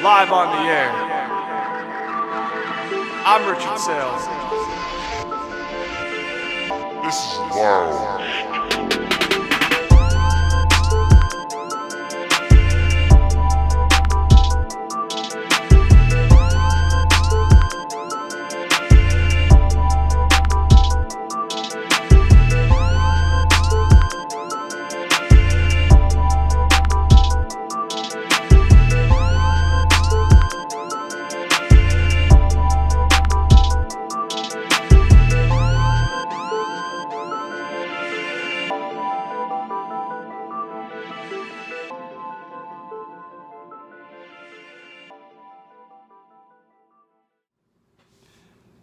live on the air. I'm Richard Saile. This is wild.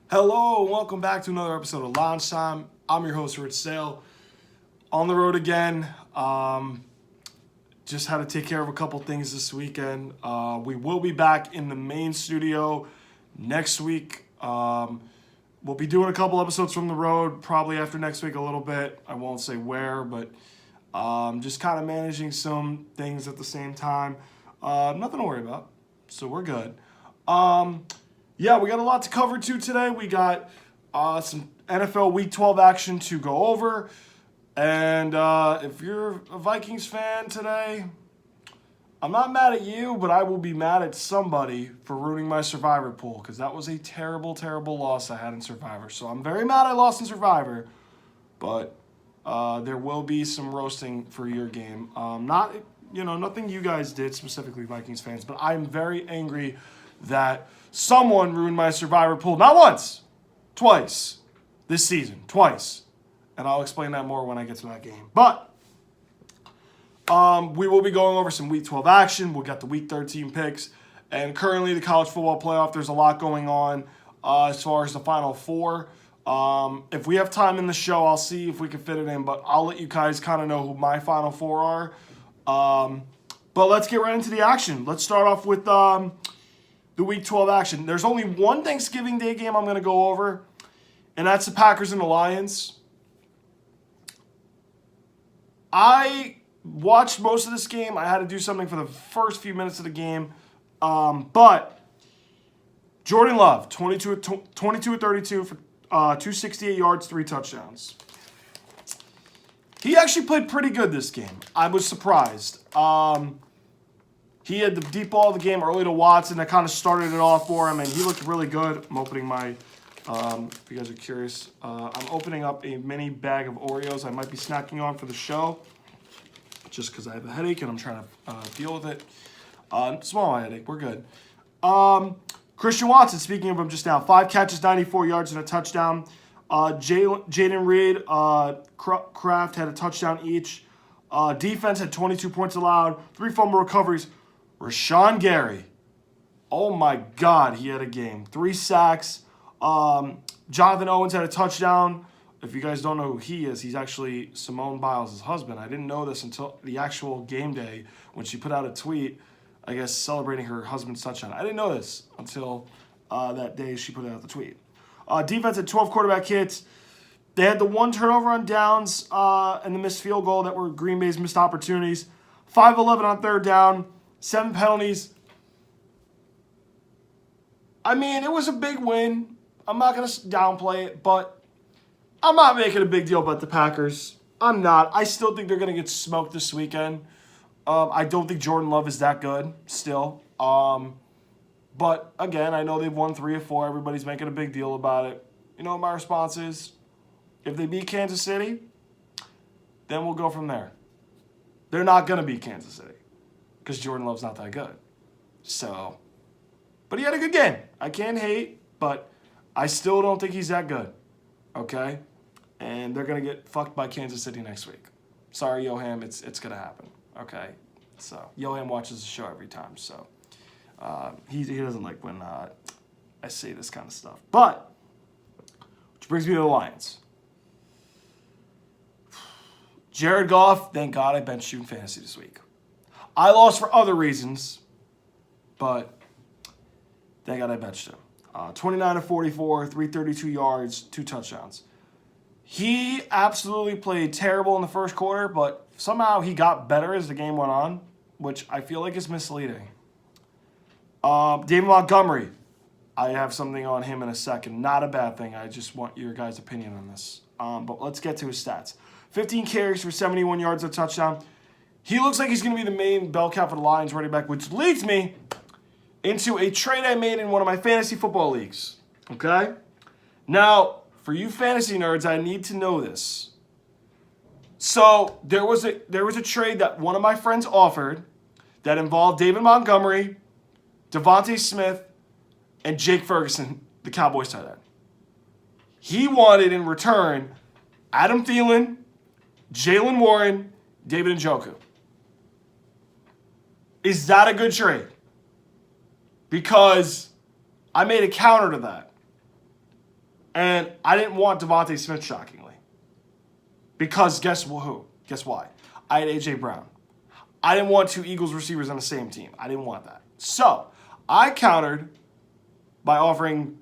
Hello, welcome back to another episode of Loungetime. I'm your host, Rich Saile. On the road again. Just had to take care of a couple things this weekend. We will be back in the main studio next week. We'll be doing a couple episodes from the road, probably after next week a little bit. I won't say where, but just kind of managing some things at the same time. Nothing to worry about, so we're good. Yeah, we got a lot to cover too today. We got some NFL Week 12 action to go over. And if you're a Vikings fan today, I'm not mad at you, but I will be mad at somebody for ruining my Survivor pool because that was a terrible, terrible loss I had in Survivor. So I'm very mad I lost in Survivor, but there will be some roasting for your game. Nothing you guys did, specifically Vikings fans, but I'm very angry that someone ruined my Survivor pool. Not once, twice this season. Twice. And I'll explain that more when I get to that game. But we will be going over some Week 12 action. We'll get the Week 13 picks. And currently the college football playoff, there's a lot going on as far as the Final Four. If we have time in the show, I'll see if we can fit it in. But I'll let you guys kind of know who my Final Four are. But let's get right into the action. Let's start off with the Week 12 action. There's only one Thanksgiving Day game I'm going to go over, and that's the Packers and the Lions. I watched most of this game. I had to do something for the first few minutes of the game. But Jordan Love, 22-32 for 268 yards, 3 touchdowns. He actually played pretty good this game. I was surprised. He had the deep ball of the game early to Watson that kind of started it off for him, and he looked really good. I'm opening my, if you guys are curious, I'm opening up a mini bag of Oreos I might be snacking on for the show, just because I have a headache and I'm trying to deal with it. Small headache, we're good. Christian Watson, speaking of him just now, 5 catches, 94 yards, and a touchdown. Jaden Reed, Kraft had a touchdown each. Defense had 22 points allowed, 3 fumble recoveries. Rashawn Gary, oh my God, he had a game. 3 sacks. Jonathan Owens had a touchdown. If you guys don't know who he is, he's actually Simone Biles' husband. I didn't know this until the actual game day when she put out a tweet, I guess, celebrating her husband's touchdown. I didn't know this until that day she put out the tweet. Defense had 12 quarterback hits. They had the 1 turnover on downs and the missed field goal that were Green Bay's missed opportunities. 5-11 on third down. 7 penalties. I mean, it was a big win. I'm not going to downplay it, but I'm not making a big deal about the Packers. I'm not. I still think they're going to get smoked this weekend. I don't think Jordan Love is that good still. But, again, I know they've won 3 or 4. Everybody's making a big deal about it. You know what my response is? If they beat Kansas City, then we'll go from there. They're not going to beat Kansas City because Jordan Love's not that good. So, but he had a good game. I can't hate, but I still don't think he's that good. Okay? And they're going to get fucked by Kansas City next week. Sorry, Yoham, it's going to happen. Okay? So, Yoham watches the show every time, so he doesn't like when I say this kind of stuff. But, which brings me to the Lions. Jared Goff, thank God I benched you in fantasy this week. I lost for other reasons, but thank God I benched him. 29-44, 332 yards, 2 touchdowns. He absolutely played terrible in the first quarter, but somehow he got better as the game went on, which I feel like is misleading. David Montgomery. I have something on him in a second. Not a bad thing. I just want your guys' opinion on this. But let's get to his stats. 15 carries for 71 yards, a touchdown. He looks like he's going to be the main bell cow for the Lions running back, which leads me into a trade I made in one of my fantasy football leagues. Okay? Now, for you fantasy nerds, I need to know this. So there was a trade that one of my friends offered that involved David Montgomery, Devontae Smith, and Jake Ferguson, the Cowboys tight end. He wanted in return Adam Thielen, Jalen Warren, David Njoku. Is that a good trade? Because I made a counter to that. And I didn't want Devontae Smith, shockingly. Because guess who? Guess why? I had A.J. Brown. I didn't want two Eagles receivers on the same team. I didn't want that. So, I countered by offering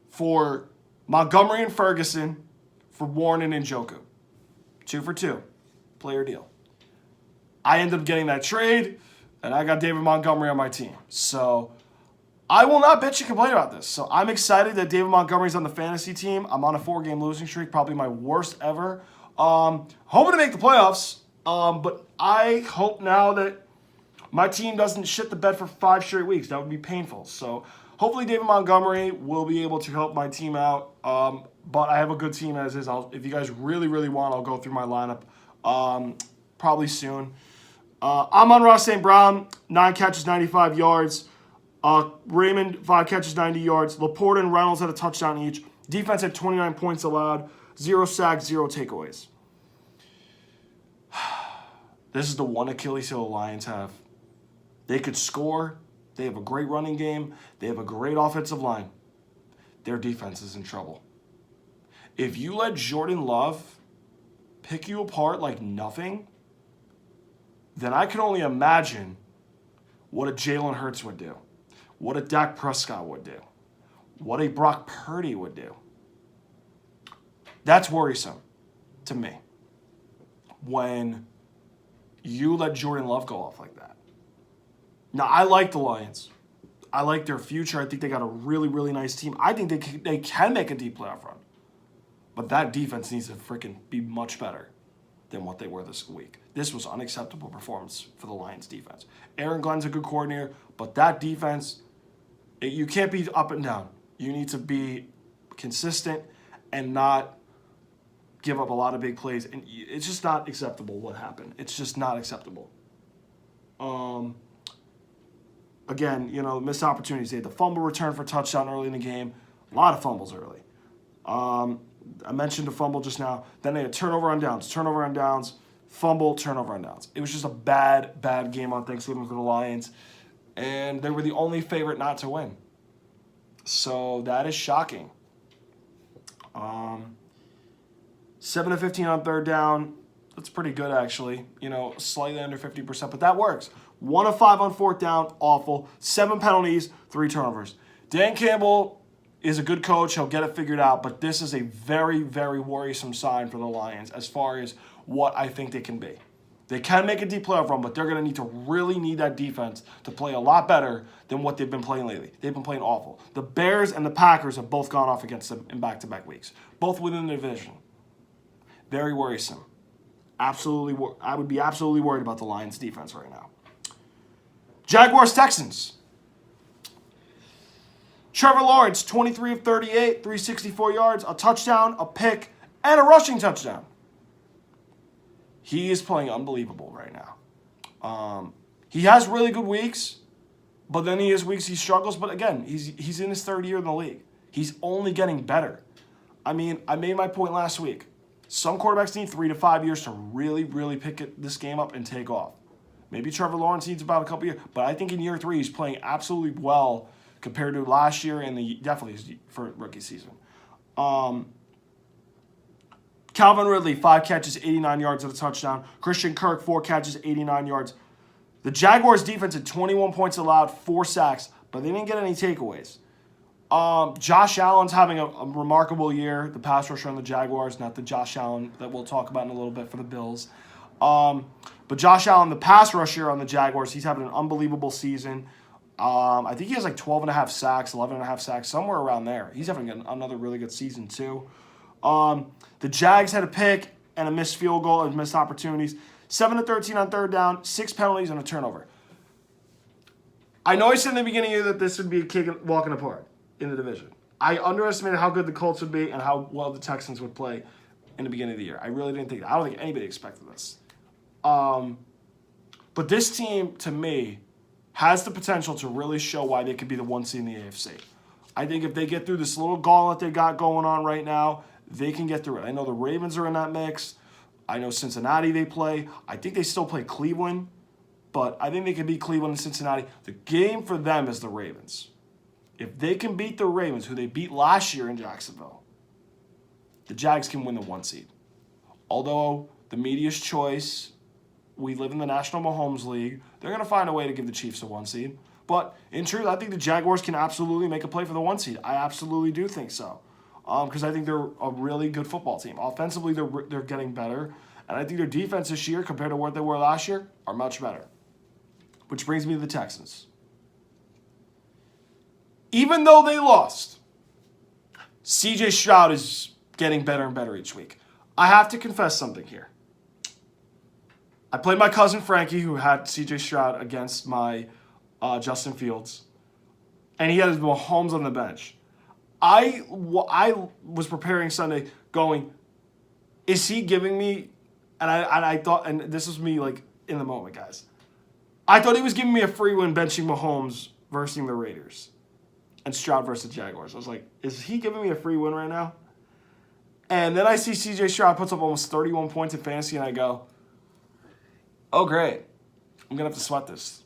for Montgomery and Ferguson for Warren and Njoku. 2 for 2. Player deal. I ended up getting that trade, and I got David Montgomery on my team. So, I will not bitch and complain about this. So, I'm excited that David Montgomery's on the fantasy team. I'm on a 4-game losing streak, probably my worst ever. Hoping to make the playoffs, but I hope now that my team doesn't shit the bed for 5 straight weeks. That would be painful. So hopefully David Montgomery will be able to help my team out. But I have a good team as is. If you guys really, really want, I'll go through my lineup probably soon. I'm on Ross St. Brown, 9 catches, 95 yards. Raymond, 5 catches, 90 yards. Laporta and Reynolds had a touchdown each. Defense had 29 points allowed. 0 sacks, 0 takeaways. This is the one Achilles heel the Lions have. They could score. They have a great running game. They have a great offensive line. Their defense is in trouble. If you let Jordan Love pick you apart like nothing, then I can only imagine what a Jalen Hurts would do, what a Dak Prescott would do, what a Brock Purdy would do. That's worrisome to me when you let Jordan Love go off like that. Now, I like the Lions. I like their future. I think they got a really, really nice team. I think they can make a deep playoff run. But that defense needs to freaking be much better than what they were this week. This was unacceptable performance for the Lions defense. Aaron Glenn's a good coordinator, but that defense, you can't be up and down. You need to be consistent and not give up a lot of big plays. And it's just not acceptable what happened. It's just not acceptable. Again, missed opportunities. They had the fumble return for touchdown early in the game. A lot of fumbles early. I mentioned the fumble just now. Then they had turnover on downs, fumble, turnover on downs. It was just a bad, bad game on Thanksgiving for the Lions. And they were the only favorite not to win. So that is shocking. 7 of 15 on third down. That's pretty good, actually. Slightly under 50%, but that works. 1 of 5 on fourth down, awful. 7 penalties, 3 turnovers. Dan Campbell is a good coach. He'll get it figured out, but this is a very, very worrisome sign for the Lions as far as what I think they can be. They can make a deep playoff run, but they're going to really need that defense to play a lot better than what they've been playing lately. They've been playing awful. The Bears and the Packers have both gone off against them in back-to-back weeks, both within the division. Very worrisome. Absolutely, I would be absolutely worried about the Lions' defense right now. Jaguars-Texans. Trevor Lawrence, 23 of 38, 364 yards, a touchdown, a pick, and a rushing touchdown. He is playing unbelievable right now. He has really good weeks, but then he has weeks he struggles. But again, he's in his 3rd year in the league. He's only getting better. I mean, I made my point last week. Some quarterbacks need 3 to 5 years to really, really pick this game up and take off. Maybe Trevor Lawrence needs about a couple years, but I think in year 3 he's playing absolutely well compared to last year and definitely for rookie season. Calvin Ridley, 5 catches, 89 yards and a touchdown. Christian Kirk, 4 catches, 89 yards. The Jaguars' defense had 21 points allowed, 4 sacks, but they didn't get any takeaways. Josh Allen's having a remarkable year, the pass rusher on the Jaguars, not the Josh Allen that we'll talk about in a little bit for the Bills. But Josh Allen, the pass rusher on the Jaguars, he's having an unbelievable season. I think he has like 12.5 sacks, 11.5 sacks, somewhere around there. He's having another really good season too. The Jags had a pick and a missed field goal and missed opportunities. 7-13 on third down, 6 penalties and a turnover. I know I said in the beginning of the year that this would be a walking apart in the division. I underestimated how good the Colts would be and how well the Texans would play in the beginning of the year. I really didn't think that. I don't think anybody expected this. But this team, to me, has the potential to really show why they could be the 1 seed in the AFC. I think if they get through this little gauntlet they got going on right now, they can get through it. I know the Ravens are in that mix. I know Cincinnati they play. I think they still play Cleveland, but I think they can beat Cleveland and Cincinnati. The game for them is the Ravens. If they can beat the Ravens, who they beat last year in Jacksonville, the Jags can win the 1 seed. Although the media's choice, we live in the National Mahomes League, they're going to find a way to give the Chiefs a 1 seed. But in truth, I think the Jaguars can absolutely make a play for the 1 seed. I absolutely do think so. Because I think they're a really good football team. Offensively, they're getting better. And I think their defense this year, compared to what they were last year, are much better. Which brings me to the Texans. Even though they lost, CJ Stroud is getting better and better each week. I have to confess something here. I played my cousin Frankie, who had CJ Stroud, against my Justin Fields. And he had his Mahomes on the bench. I was preparing Sunday going, is he giving me, and I thought, and this was me like in the moment, guys. I thought he was giving me a free win benching Mahomes versus the Raiders and Stroud versus the Jaguars. I was like, is he giving me a free win right now? And then I see CJ Stroud puts up almost 31 points in fantasy, and I go, oh, great. I'm going to have to sweat this.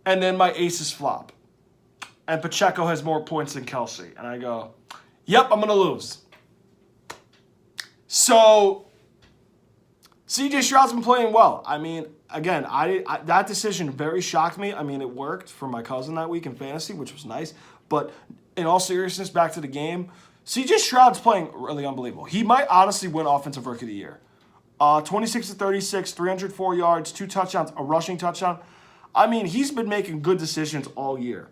And then my aces flop. And Pacheco has more points than Kelsey. And I go, yep, I'm going to lose. So, CJ Stroud's been playing well. I mean, again, I that decision very shocked me. I mean, it worked for my cousin that week in fantasy, which was nice. But in all seriousness, back to the game, CJ Stroud's playing really unbelievable. He might honestly win Offensive Rookie of the Year. 26-36, 304 yards, 2 touchdowns, a rushing touchdown. I mean, he's been making good decisions all year.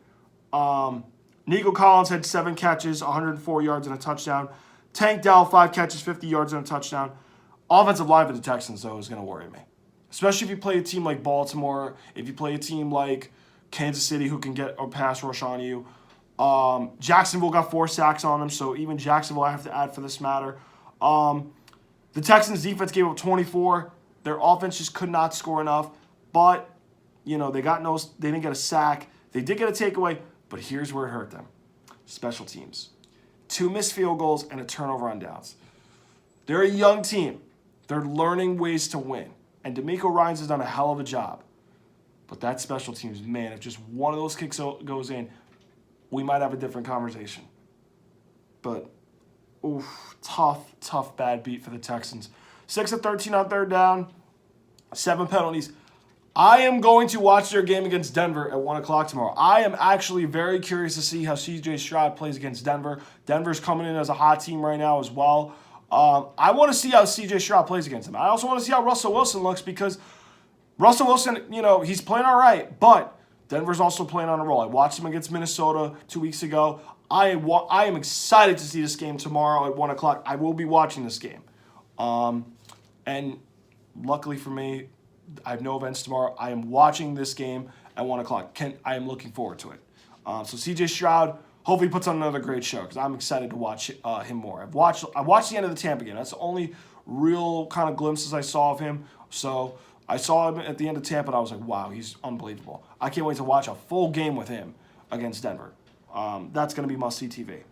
Nico Collins had 7 catches, 104 yards, and a touchdown. Tank Dell, 5 catches, 50 yards, and a touchdown. Offensive line for the Texans, though, is going to worry me. Especially if you play a team like Baltimore, if you play a team like Kansas City who can get a pass rush on you. Jacksonville got 4 sacks on them, so even Jacksonville I have to add for this matter. The Texans' defense gave up 24. Their offense just could not score enough. But, you know, they didn't get a sack. They did get a takeaway, but here's where it hurt them. Special teams. 2 missed field goals and a turnover on downs. They're a young team. They're learning ways to win. And D'Amico Ryans has done a hell of a job. But that special teams, man, if just one of those kicks goes in, we might have a different conversation. But, oof, tough bad beat for the Texans. 6-13 on third down, 7 penalties. I am going to watch their game against Denver at 1 o'clock tomorrow. I am actually very curious to see how CJ Stroud plays against Denver. Denver's coming in as a hot team right now as well. I want to see how CJ Stroud plays against them. I also want to see how Russell Wilson looks because Russell Wilson, you know, he's playing all right, but Denver's also playing on a roll. I watched him against Minnesota 2 weeks ago. I am excited to see this game tomorrow at 1 o'clock. I will be watching this game. And luckily for me, I have no events tomorrow. I am watching this game at 1 o'clock. I am looking forward to it. So CJ Stroud hopefully puts on another great show because I'm excited to watch him more. I watched the end of the Tampa game. That's the only real kind of glimpses I saw of him. So I saw him at the end of Tampa, and I was like, wow, he's unbelievable. I can't wait to watch a full game with him against Denver. That's going to be must-see TV.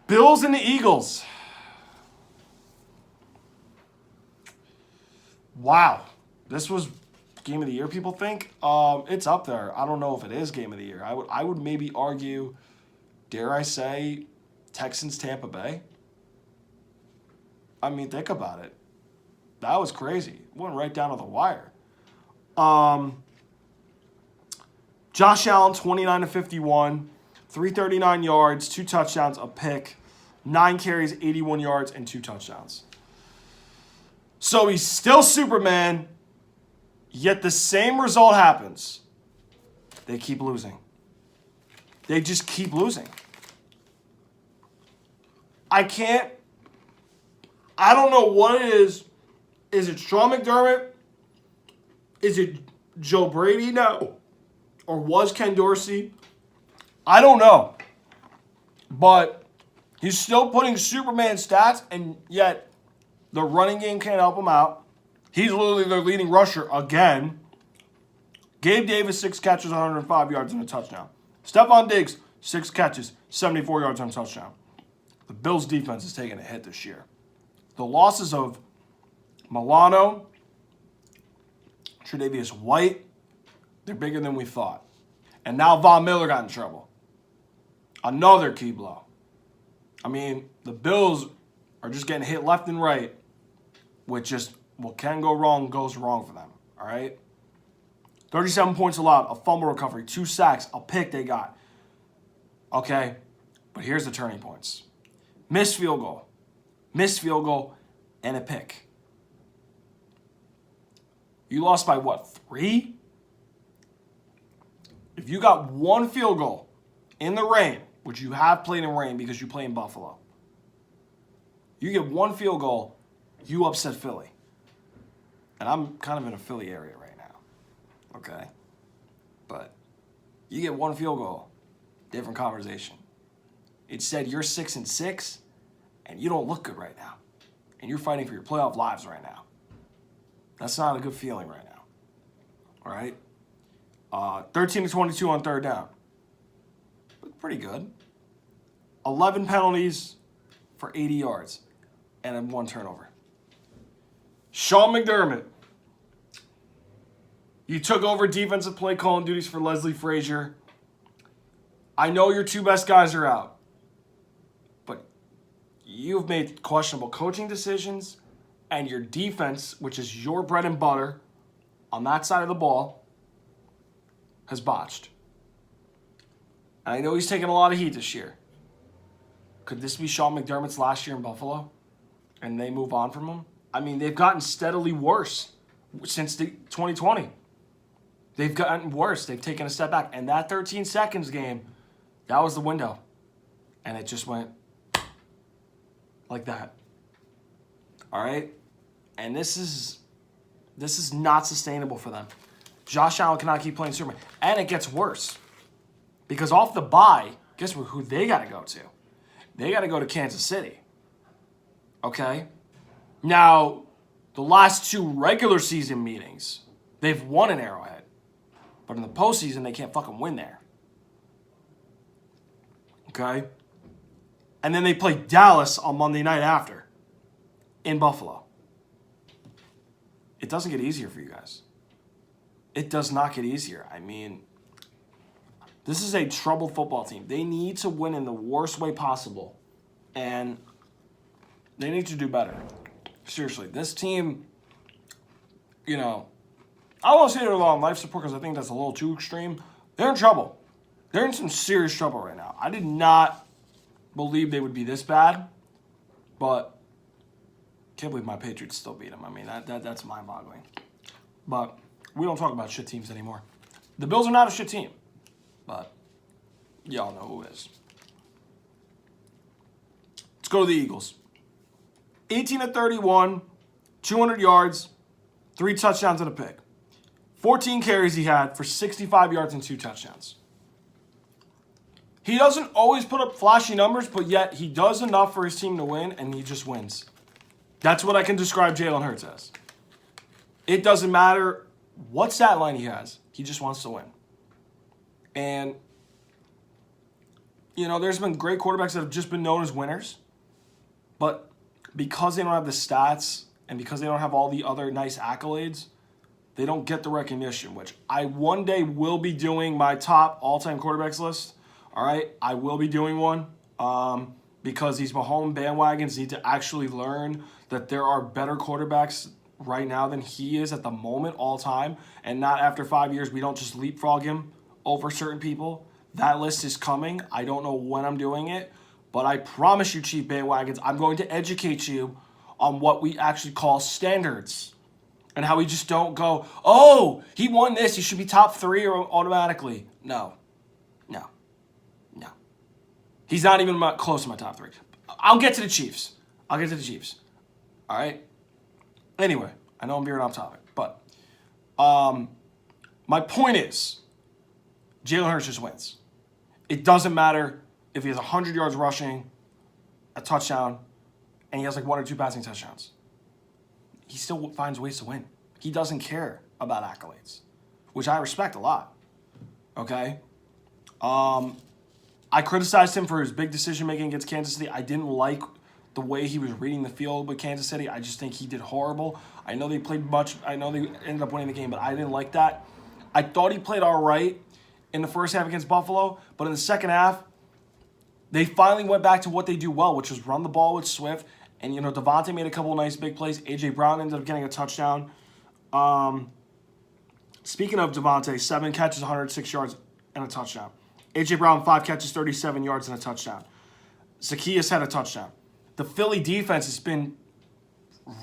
Bills and the Eagles. Wow. This was game of the year, people think? It's up there. I don't know if it is game of the year. I would maybe argue, dare I say, Texans-Tampa Bay. I mean, think about it. That was crazy. It went right down to the wire. Josh Allen, 29-51, 339 yards, 2 touchdowns, a pick, 9 carries, 81 yards, and 2 touchdowns. So he's still Superman, yet the same result happens. they keep losing. They just keep losing. I don't know what it is. Is it Sean McDermott? Is it Joe Brady now? Or was Ken Dorsey? I don't know. But he's still putting Superman stats, and yet the running game can't help him out. He's literally their leading rusher again. Gabe Davis, 6 catches, 105 yards and a touchdown. Stephon Diggs, 6 catches, 74 yards and a touchdown. The Bills' defense is taking a hit this year. The losses of Milano, Tre'Davious White, they're bigger than we thought. And now Von Miller got in trouble. Another key blow. I mean, the Bills are just getting hit left and right with just what can go wrong goes wrong for them, all right? 37 points allowed, a fumble recovery, 2 sacks, a pick they got. Okay, but here's the turning points. Missed field goal, and a pick. You lost by what, 3? If you got 1 field goal in the rain, which you have played in rain because you play in Buffalo, you get 1 field goal, you upset Philly. And I'm kind of in a Philly area right now, okay? But you get 1 field goal, different conversation. Instead, you're 6-6, and you don't look good right now. And you're fighting for your playoff lives right now. That's not a good feeling right now, all right? 13-22 on third down. Pretty good. 11 penalties for 80 yards and 1 turnover. Sean McDermott. You took over defensive play calling duties for Leslie Frazier. I know your 2 best guys are out, but you've made questionable coaching decisions, and your defense, which is your bread and butter on that side of the ball, has botched. And I know he's taking a lot of heat this year. Could this be Sean McDermott's last year in Buffalo? And they move on from him? I mean, they've gotten steadily worse since 2020. They've gotten worse. They've taken a step back. And that 13 seconds game, that was the window. And it just went like that. All right? And this is not sustainable for them. Josh Allen cannot keep playing Superman. And it gets worse. Because off the bye, guess who they got to go to? They got to go to Kansas City. Okay? Now, the last 2 regular season meetings, they've won in Arrowhead. But in the postseason, they can't fucking win there. Okay? And then they play Dallas on Monday night after in Buffalo. It doesn't get easier for you guys. It does not get easier. I mean, this is a troubled football team. They need to win in the worst way possible. And they need to do better. Seriously, this team, I don't want to say they're low on life support because I think that's a little too extreme. They're in trouble. They're in some serious trouble right now. I did not believe they would be this bad, but can't believe my Patriots still beat them. I mean, that's mind-boggling. But we don't talk about shit teams anymore. The Bills are not a shit team, but y'all know who is. Let's go to the Eagles. 18-31, 200 yards, 3 touchdowns and a pick. 14 carries he had for 65 yards and 2 touchdowns. He doesn't always put up flashy numbers, but yet he does enough for his team to win, and he just wins. That's what I can describe Jalen Hurts as. It doesn't matter what stat line he has. He just wants to win. And, there's been great quarterbacks that have just been known as winners, but because they don't have the stats and because they don't have all the other nice accolades, they don't get the recognition, which I one day will be doing my top all-time quarterbacks list. All right, I will be doing one because these Mahomes bandwagons need to actually learn that there are better quarterbacks right now than he is at the moment all time, and not after 5 years. We don't just leapfrog him over certain people. That list is coming. I don't know when I'm doing it, but I promise you, Chief Bandwagons, I'm going to educate you on what we actually call standards. And how we just don't go, oh, he won this, he should be top 3 or automatically. No. He's not even close to my top 3. I'll get to the Chiefs. All right? Anyway, I know I'm veering off topic, but my point is, Jalen Hurts just wins. It doesn't matter if he has 100 yards rushing, a touchdown, and he has like 1 or 2 passing touchdowns. He still finds ways to win. He doesn't care about accolades, which I respect a lot. Okay? I criticized him for his big decision-making against Kansas City. I didn't like the way he was reading the field with Kansas City. I just think he did horrible. I know they played much. I know they ended up winning the game, but I didn't like that. I thought he played all right in the first half against Buffalo, but in the second half, they finally went back to what they do well, which was run the ball with Swift. And, Devontae made a couple of nice big plays. A.J. Brown ended up getting a touchdown. Speaking of Devontae, 7 catches, 106 yards, and a touchdown. A.J. Brown, 5 catches, 37 yards, and a touchdown. Zacchaeus had a touchdown. The Philly defense has been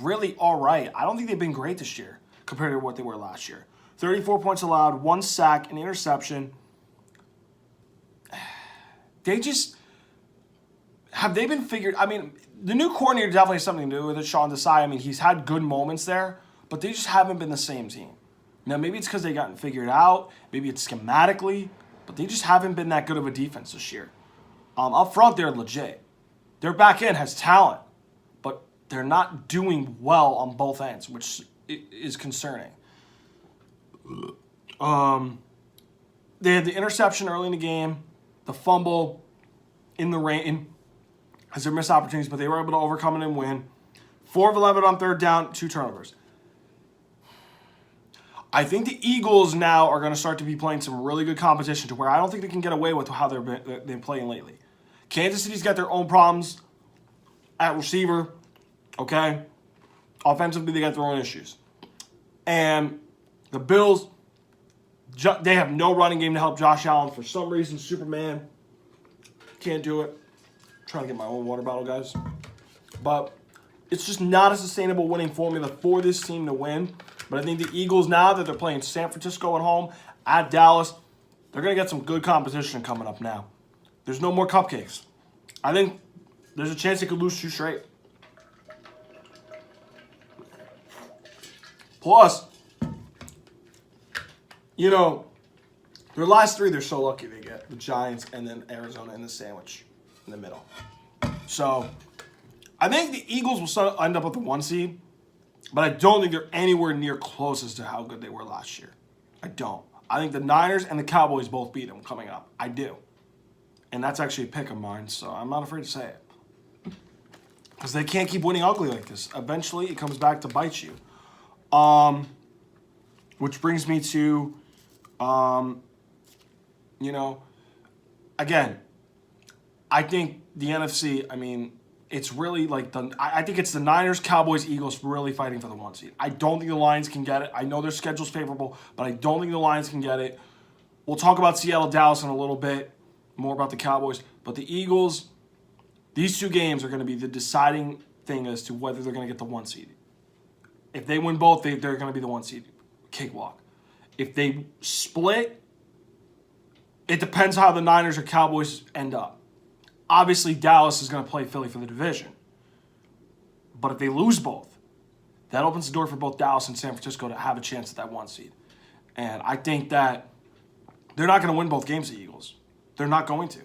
really all right. I don't think they've been great this year compared to what they were last year. 34 points allowed, 1 sack, an interception. Have they been figured? I mean, the new coordinator definitely has something to do with it, Sean Desai. I mean, he's had good moments there, but they just haven't been the same team. Now, maybe it's because they gotten figured out. Maybe it's schematically, but they just haven't been that good of a defense this year. Up front, they're legit. Their back end has talent, but they're not doing well on both ends, which is concerning. They had the interception early in the game, the fumble in the rain as their missed opportunities, but they were able to overcome it and win. 4 of 11 on third down, 2 turnovers. I think the Eagles now are going to start to be playing some really good competition to where I don't think they can get away with how they've been playing lately. Kansas City's got their own problems at receiver, okay? Offensively, they got their own issues. And the Bills, they have no running game to help Josh Allen. For some reason, Superman can't do it. I'm trying to get my own water bottle, guys. But it's just not a sustainable winning formula for this team to win. But I think the Eagles, now that they're playing San Francisco at home, at Dallas, they're going to get some good competition coming up now. There's no more cupcakes. I think there's a chance they could lose 2 straight. Plus, their last 3, they're so lucky they get the Giants and then Arizona in the sandwich in the middle. So, I think the Eagles will end up with the 1 seed, but I don't think they're anywhere near close as to how good they were last year. I don't. I think the Niners and the Cowboys both beat them coming up. I do. And that's actually a pick of mine, so I'm not afraid to say it. Because they can't keep winning ugly like this. Eventually, it comes back to bite you. Which brings me to, again, I think the NFC, it's really like I think it's the Niners, Cowboys, Eagles really fighting for the 1 seed. I don't think the Lions can get it. I know their schedule's favorable, but I don't think the Lions can get it. We'll talk about Seattle, Dallas in a little bit, more about the Cowboys. But the Eagles, these 2 games are going to be the deciding thing as to whether they're going to get the 1 seed. If they win both, they're going to be the 1 seed. Cakewalk. If they split, it depends how the Niners or Cowboys end up. Obviously, Dallas is going to play Philly for the division. But if they lose both, that opens the door for both Dallas and San Francisco to have a chance at that 1 seed. And I think that they're not going to win both games, the Eagles. They're not going to.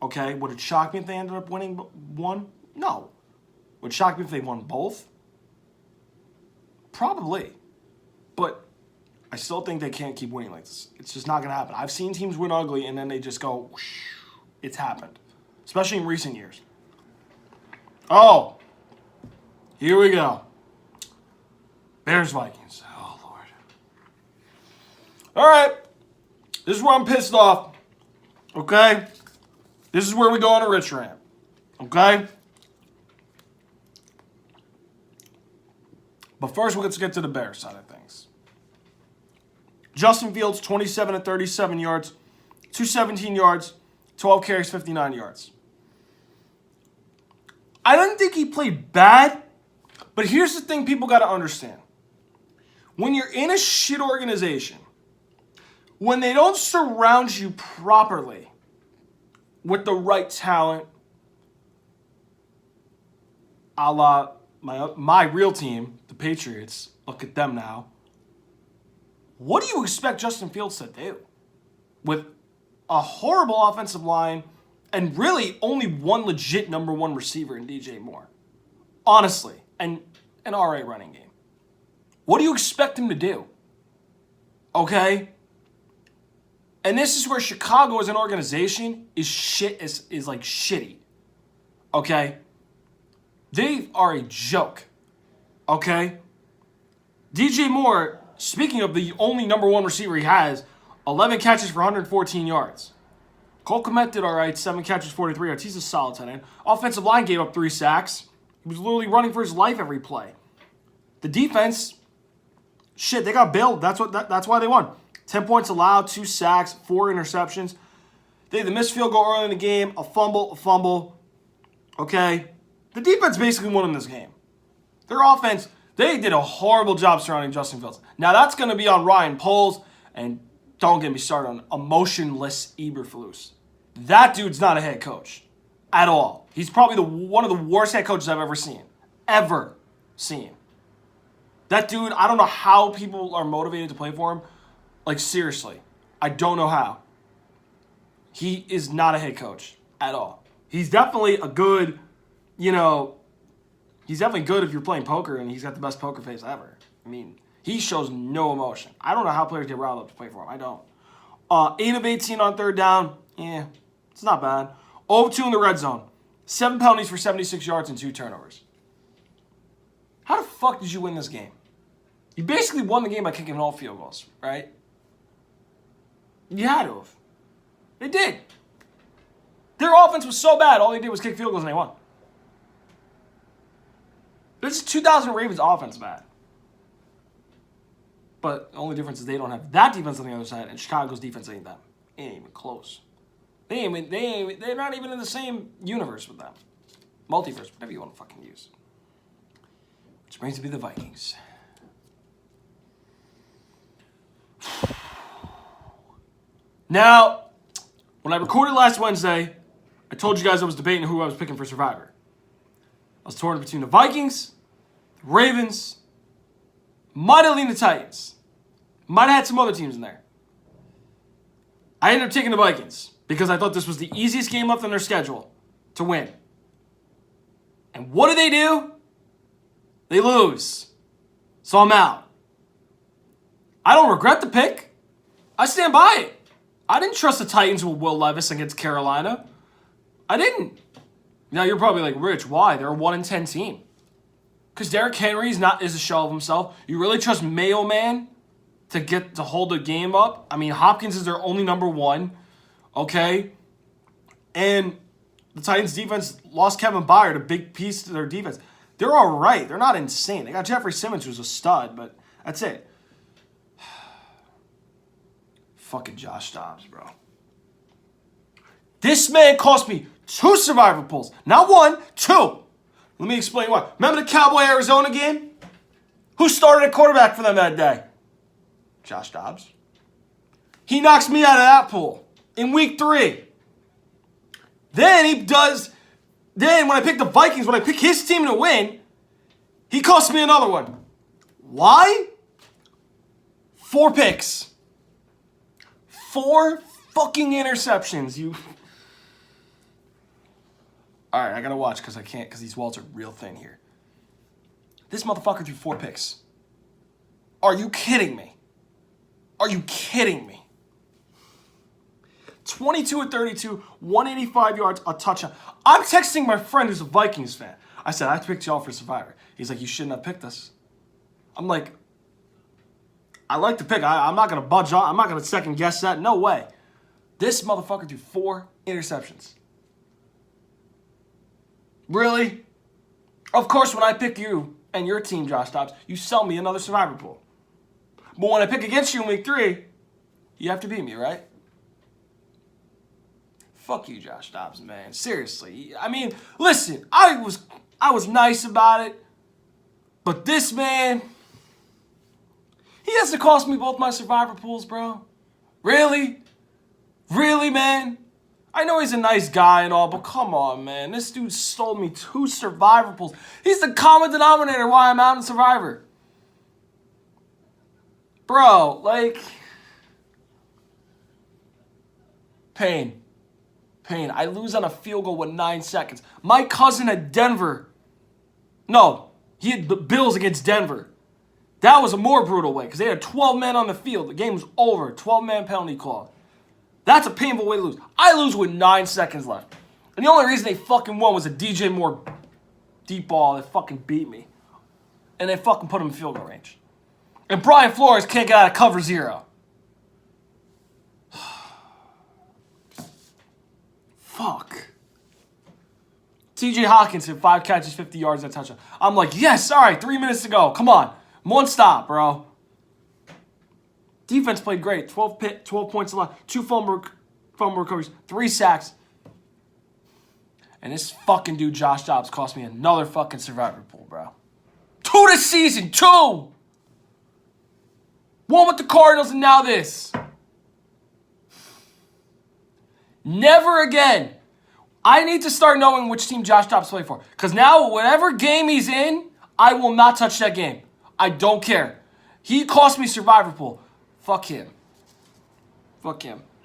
Okay? Would it shock me if they ended up winning 1? No. Would it shock me if they won both? Probably. But I still think they can't keep winning like this. It's just not going to happen. I've seen teams win ugly and then they just go, whoosh. It's happened. Especially in recent years. Oh, here we go. Bears-Vikings. Oh, Lord. All right. This is where I'm pissed off. Okay? This is where we go on a rich rant. Okay? But first, let's get to the Bears side of things. Justin Fields, 27 of 37 yards, 217 yards, 12 carries, 59 yards. I don't think he played bad, but here's the thing people got to understand. when you're in a shit organization, when they don't surround you properly with the right talent, a la my real team, the Patriots, look at them now. What do you expect Justin Fields to do with a horrible offensive line and really only one legit number one receiver in DJ Moore? Honestly, and an RA running game. What do you expect him to do? Okay? And this is where Chicago as an organization is like shitty. Okay? They are a joke. Okay? DJ Moore, speaking of the only number one receiver he has, 11 catches for 114 yards. Cole Kmet did all right, 7 catches, 43 yards. He's a solid tight end. Offensive line gave up 3 sacks. He was literally running for his life every play. The defense, shit, they got bailed. That's why they won. 10 points allowed, 2 sacks, 4 interceptions. They had the missed field goal early in the game, a fumble. Okay? The defense basically won in this game. Their offense, they did a horrible job surrounding Justin Fields. Now, that's going to be on Ryan Poles, and don't get me started on emotionless Eberflus. That dude's not a head coach at all. He's probably one of the worst head coaches I've ever seen. Ever seen. That dude, I don't know how people are motivated to play for him. Like, seriously. I don't know how. He is not a head coach at all. He's definitely a good, he's definitely good if you're playing poker and he's got the best poker face ever. I mean, he shows no emotion. I don't know how players get riled up to play for him. I don't. 8 of 18 on third down. Yeah, it's not bad. 0 of 2 in the red zone. 7 penalties for 76 yards and 2 turnovers. How the fuck did you win this game? You basically won the game by kicking all field goals, right? You had to have. They did. Their offense was so bad, all they did was kick field goals and they won. This is 2000 Ravens offense bad. But the only difference is they don't have that defense on the other side, and Chicago's defense ain't them. Ain't even close. They're not even in the same universe with them. Multiverse, whatever you want to fucking use. Which brings me to the Vikings. Now, when I recorded last Wednesday, I told you guys I was debating who I was picking for Survivor. I was torn between the Vikings, the Ravens, might have leaned the Titans. Might have had some other teams in there. I ended up taking the Vikings because I thought this was the easiest game left on their schedule to win. And what do? They lose. So I'm out. I don't regret the pick. I stand by it. I didn't trust the Titans with Will Levis against Carolina. I didn't. Now you're probably like, Rich, why? They're a 1-10 team. Because Derrick Henry is a shell of himself. You really trust Mayo Man to hold the game up? I mean, Hopkins is their only number one. Okay? And the Titans defense lost Kevin Byard, a big piece to their defense. They're all right. They're not insane. They got Jeffrey Simmons, who's a stud, but that's it. Fucking Josh Dobbs, bro. This man cost me 2 survivor pulls. Not 1, 2. Let me explain why. Remember the Cowboy-Arizona game? Who started at quarterback for them that day? Josh Dobbs. He knocks me out of that pool in week 3. Then when I pick the Vikings, when I pick his team to win, he cost me another one. Why? 4 picks. 4 fucking interceptions. All right, I gotta watch because I can't, because these walls are real thin here. This motherfucker threw 4 picks. Are you kidding me? Are you kidding me? 22 of 32, 185 yards, a touchdown. I'm texting my friend who's a Vikings fan. I said, I picked y'all for Survivor. He's like, you shouldn't have picked us. I'm like, I like the pick. I'm not going to budge on. I'm not going to second guess that. No way. This motherfucker threw 4 interceptions. Really? Of course, when I pick you and your team, Josh Dobbs, you sell me another survivor pool. But when I pick against you in week 3, you have to beat me, right? Fuck you, Josh Dobbs, man. Seriously. I mean, listen, I was nice about it. But this man, He has to cost me both my survivor pools, bro. Really? Really, man? I know he's a nice guy and all, but come on, man. This dude stole me 2 survivor pools. He's the common denominator why I'm out in survivor. Bro, like... Pain. I lose on a field goal with 9 seconds. My cousin at Denver. No, he had the Bills against Denver. That was a more brutal way because they had 12 men on the field. The game was over. 12-man penalty call. That's a painful way to lose. I lose with 9 seconds left. And the only reason they fucking won was a DJ Moore deep ball that fucking beat me. And they fucking put him in field goal range. And Brian Flores can't get out of cover 0. Fuck. TJ Hawkinson, 5 catches, 50 yards, and a touchdown. I'm like, yes, all right, 3 minutes to go. Come on. 1 stop, bro. Defense played great. 12 points allowed, 2 fumble recoveries, 3 sacks. And this fucking dude, Josh Dobbs, cost me another fucking survivor pool, bro. 2 this season, 2! 1 with the Cardinals and now this. Never again. I need to start knowing which team Josh Dobbs played for. Because now, whatever game he's in, I will not touch that game. I don't care. He cost me survivor pool. Fuck him.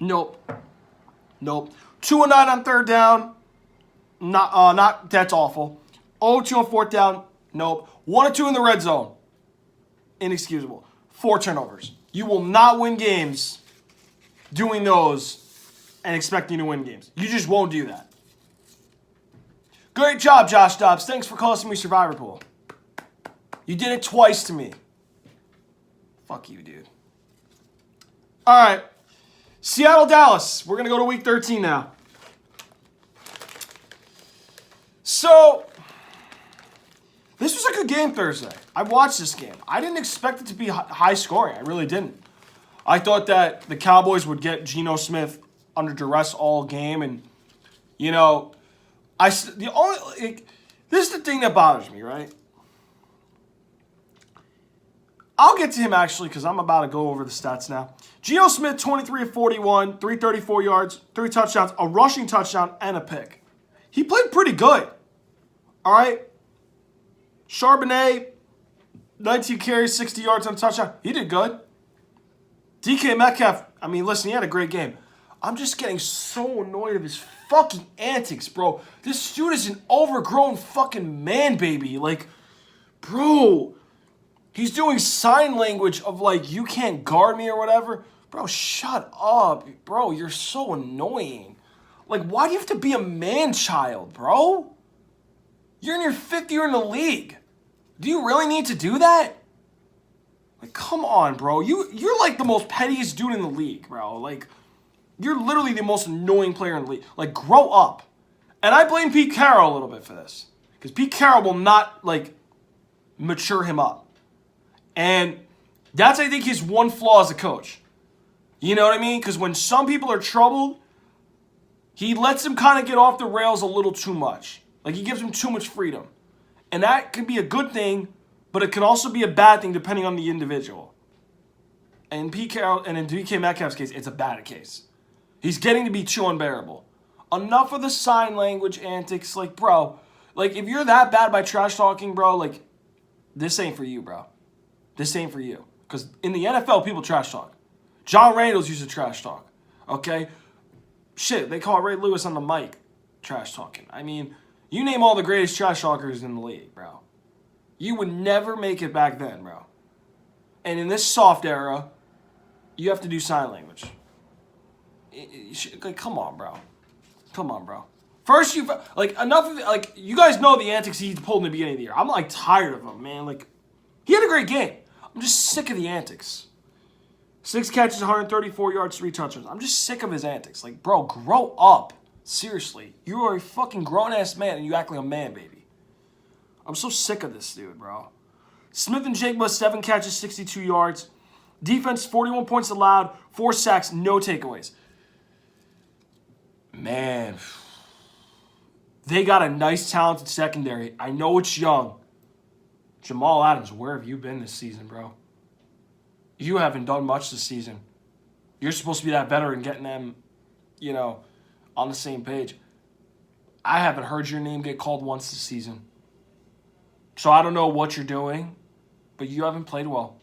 Nope. 2 and 9 on 3rd down. Not that's awful. 0-2 on 4th down. Nope. 1 and 2 in the red zone. Inexcusable. 4 turnovers. You will not win games doing those and expecting to win games. You just won't do that. Great job, Josh Dobbs. Thanks for costing me survivor pool. You did it twice to me. Fuck you, dude. All right. Seattle-Dallas. We're going to go to week 13 now. So, this was a good game Thursday. I watched this game. I didn't expect it to be high scoring. I really didn't. I thought that the Cowboys would get Geno Smith under duress all game, and this is the thing that bothers me, right? I'll get to him actually because I'm about to go over the stats now. Geno Smith, 23 of 41, 334 yards, 3 touchdowns, a rushing touchdown, and a pick. He played pretty good. All right. Charbonnet, 19 carries, 60 yards on a touchdown. He did good. DK Metcalf, listen, he had a great game. I'm just getting so annoyed of his fucking antics, bro. This dude is an overgrown fucking man baby. Like, bro, he's doing sign language of like, you can't guard me or whatever. Bro, shut up. Bro, you're so annoying. Like, why do you have to be a man-child, bro? You're in your 5th year in the league. Do you really need to do that? Like, come on, bro. You're like the most pettiest dude in the league, bro. Like, you're literally the most annoying player in the league. Like, grow up. And I blame Pete Carroll a little bit for this. Because Pete Carroll will not, like, mature him up. And that's, I think, his one flaw as a coach. You know what I mean? Because when some people are troubled, he lets them kind of get off the rails a little too much. Like, he gives them too much freedom. And that can be a good thing, but it can also be a bad thing depending on the individual. And Pete Carroll, and in DK Metcalf's case, it's a bad case. He's getting to be too unbearable. Enough of the sign language antics. Like, bro, like, if you're that bad by trash talking, bro, like, this ain't for you, bro. This ain't for you. Because in the NFL, people trash talk. John Randall's used to trash talk. Okay? Shit, they call Ray Lewis on the mic trash talking. You name all the greatest trash talkers in the league, bro. You would never make it back then, bro. And in this soft era, you have to do sign language. Like, come on, bro. First, enough of it. You guys know the antics he pulled in the beginning of the year. I'm, tired of him, man. He had a great game. I'm just sick of the antics. 6 catches, 134 yards, 3 touchdowns. I'm just sick of his antics. Like, bro, grow up. Seriously. You are a fucking grown-ass man, and you act like a man, baby. I'm so sick of this dude, bro. Smith and Jigba, 7 catches, 62 yards. Defense, 41 points allowed, 4 sacks, no takeaways. Man, they got a nice, talented secondary. I know it's young. Jamal Adams, where have you been this season, bro? you haven't done much this season. You're supposed to be that veteran, getting them, on the same page. I haven't heard your name get called once this season. So I don't know what you're doing, but you haven't played well.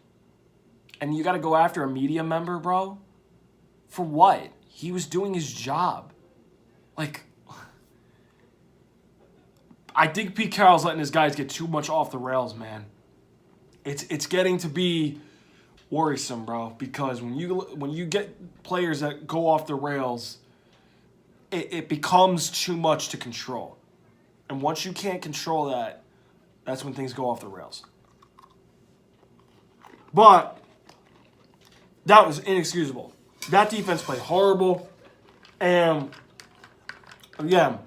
And you got to go after a media member, bro? For what? He was doing his job. I think Pete Carroll's letting his guys get too much off the rails, man. It's getting to be worrisome, bro, because when you get players that go off the rails, it becomes too much to control. And once you can't control that, that's when things go off the rails. But that was inexcusable. That defense played horrible. And again,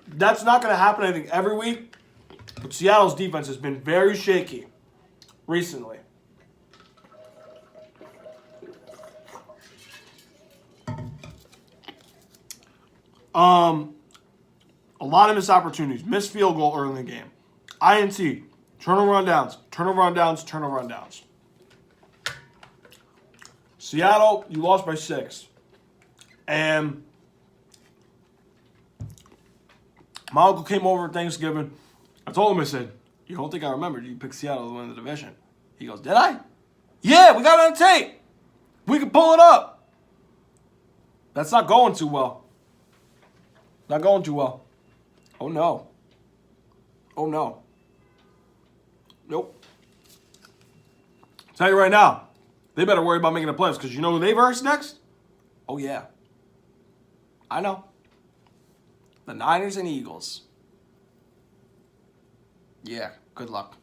that's not going to happen, I think, every week. But Seattle's defense has been very shaky recently. A lot of missed opportunities. Missed field goal early in the game. INT. Turnover on downs. Turnover on downs. Turnover on downs. Seattle, you lost by 6. And my uncle came over at Thanksgiving. I told him, I said, you don't think I remembered you picked Seattle to win the division? He goes, did I? Yeah, we got it on tape. We can pull it up. That's not going too well. Not going too well. Oh, no. Oh, no. Nope. Tell you right now, they better worry about making the playoffs because you know who they verse next? Oh, yeah. I know. The Niners and Eagles. Yeah, good luck.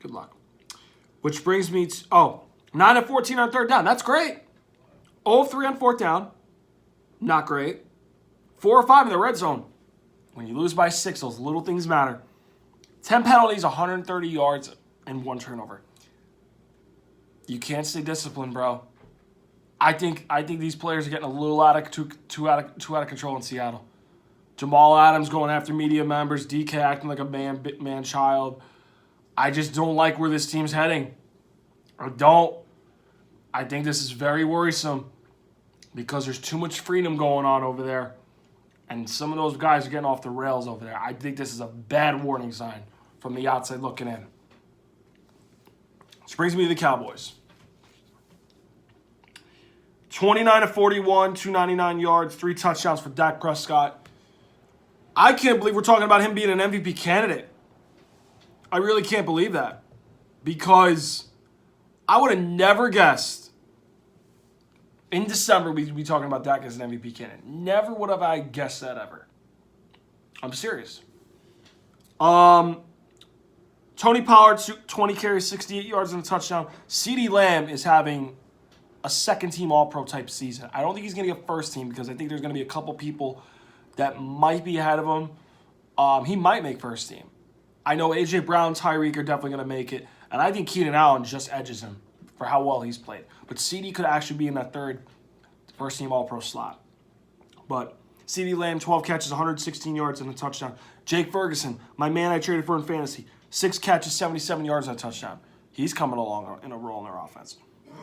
Good luck. Which brings me to, 9 of 14 on third down. That's great. 0 of 3 on fourth down. Not great. 4 or 5 in the red zone. When you lose by 6, those little things matter. 10 penalties, 130 yards, and 1 turnover. You can't stay disciplined, bro. I think these players are getting a little too out of control in Seattle. Jamal Adams going after media members, DK acting like a man child. I just don't like where this team's heading. I don't. I think this is very worrisome because there's too much freedom going on over there. And some of those guys are getting off the rails over there. I think this is a bad warning sign from the outside looking in. Which brings me to the Cowboys. 29 of 41, 299 yards, 3 touchdowns for Dak Prescott. I can't believe we're talking about him being an MVP candidate. I really can't believe that. Because I would have never guessed in December we'd be talking about Dak as an MVP candidate. Never would have I guessed that ever. I'm serious. Tony Pollard, 20 carries, 68 yards and a touchdown. CeeDee Lamb is having a second-team All-Pro type season. I don't think he's going to get first team because I think there's going to be a couple people that might be ahead of him. He might make first team. I know A.J. Brown, Tyreek are definitely going to make it, and I think Keenan Allen just edges him for how well he's played. But CeeDee could actually be in that third first-team All-Pro slot. But CeeDee Lamb, 12 catches, 116 yards and a touchdown. Jake Ferguson, my man I traded for in fantasy, 6 catches, 77 yards and a touchdown. He's coming along in a role in their offense.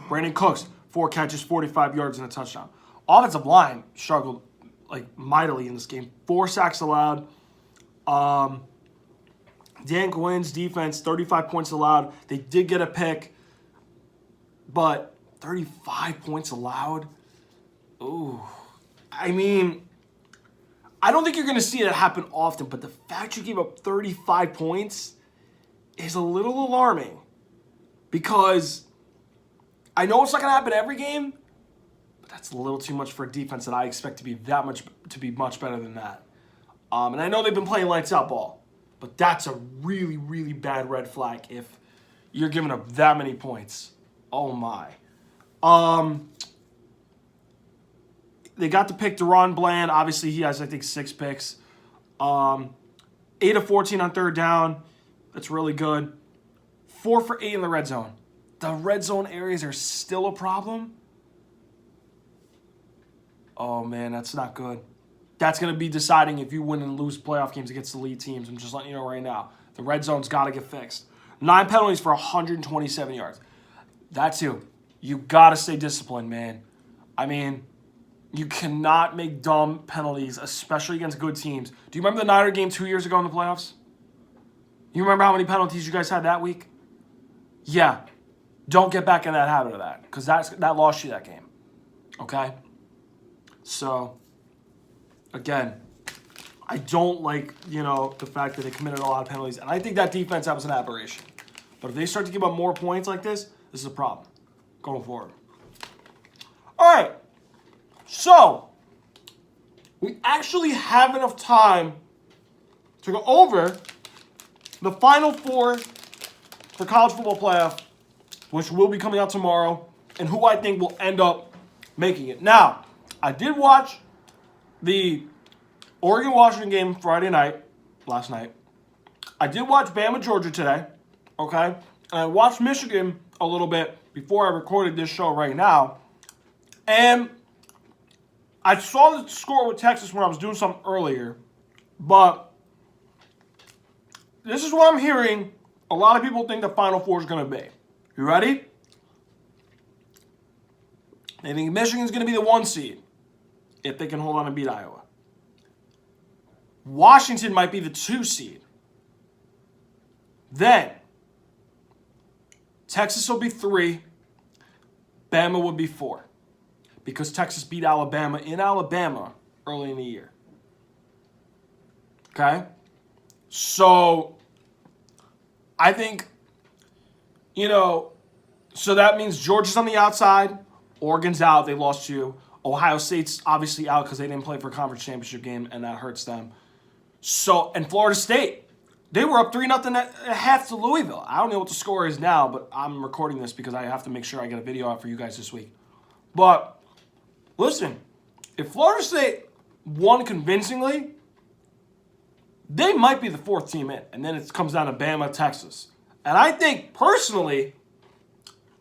Brandon Cooks, 4 catches, 45 yards and a touchdown. Offensive line struggled mightily in this game. 4 sacks allowed. Dan Quinn's defense, 35 points allowed. They did get a pick, but 35 points allowed? Ooh. I mean, I don't think you're going to see that happen often, but the fact you gave up 35 points is a little alarming because I know it's not going to happen every game, but that's a little too much for a defense that I expect to be much better than that. And I know they've been playing lights out ball, but that's a really, really bad red flag if you're giving up that many points. Oh my. They got to pick Deron Bland. Obviously, he has, I think, 6 picks. 8 of 14 on third down. That's really good. 4 for 8 in the red zone. The red zone areas are still a problem. Oh, man, that's not good. That's going to be deciding if you win and lose playoff games against the elite teams. I'm just letting you know right now. The red zone's got to get fixed. 9 penalties for 127 yards. That too. You got to stay disciplined, man. I mean, you cannot make dumb penalties, especially against good teams. Do you remember the Niner game 2 years ago in the playoffs? You remember how many penalties you guys had that week? Yeah. Don't get back in that habit of that, because that lost you that game. Okay? So, again, I don't like, the fact that they committed a lot of penalties. And I think that defense, that was an aberration. But if they start to give up more points like this is a problem going forward. All right. So, we actually have enough time to go over the Final Four for College Football Playoff, which will be coming out tomorrow, and who I think will end up making it. Now, I did watch the Oregon-Washington game last night. I did watch Bama-Georgia today, okay? And I watched Michigan a little bit before I recorded this show right now. And I saw the score with Texas when I was doing something earlier, but this is what I'm hearing a lot of people think the Final Four is going to be. You ready? They think Michigan's going to be the 1 seed if they can hold on and beat Iowa. Washington might be the 2 seed. Then, Texas will be 3. Bama will be 4. Because Texas beat Alabama in Alabama early in the year. Okay? So, I think, so that means Georgia's on the outside. Oregon's out. They lost to Ohio State's obviously out because they didn't play for a conference championship game, and that hurts them. So, and Florida State, they were up 3-0 at half to Louisville. I don't know what the score is now, but I'm recording this because I have to make sure I get a video out for you guys this week. But, listen, if Florida State won convincingly, they might be the 4th team in. And then it comes down to Bama, Texas. And I think, personally,